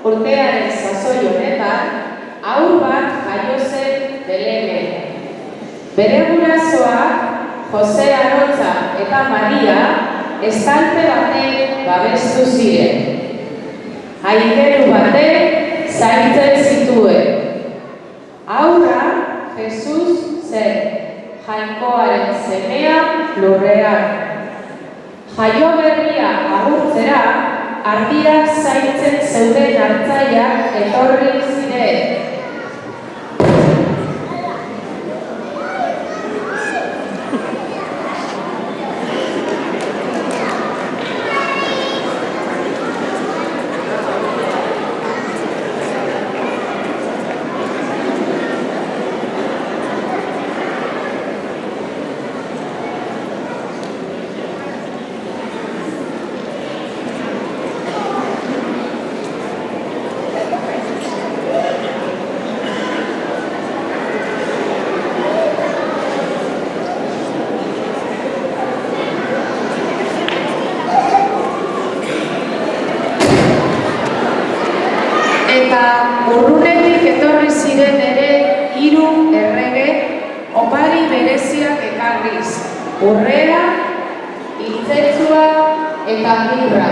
urtearen sasoi honetan, haur bat jaio zen Belenen. Bere gurasoak Jose Arotza eta Maria estalpe batek babestu ziren. Aingeru batek zaintzen zituen. Haurra Jesus zen, Jainkoaren semea lurrean. Jaio berria agurtzera, ardiak zaintzen zeuden hartzaileak etorri ziren. Eta urrunetik etorri ziren ere 3 errege opari bereziak ekarriz, urrea, iltzetsua eta mirra.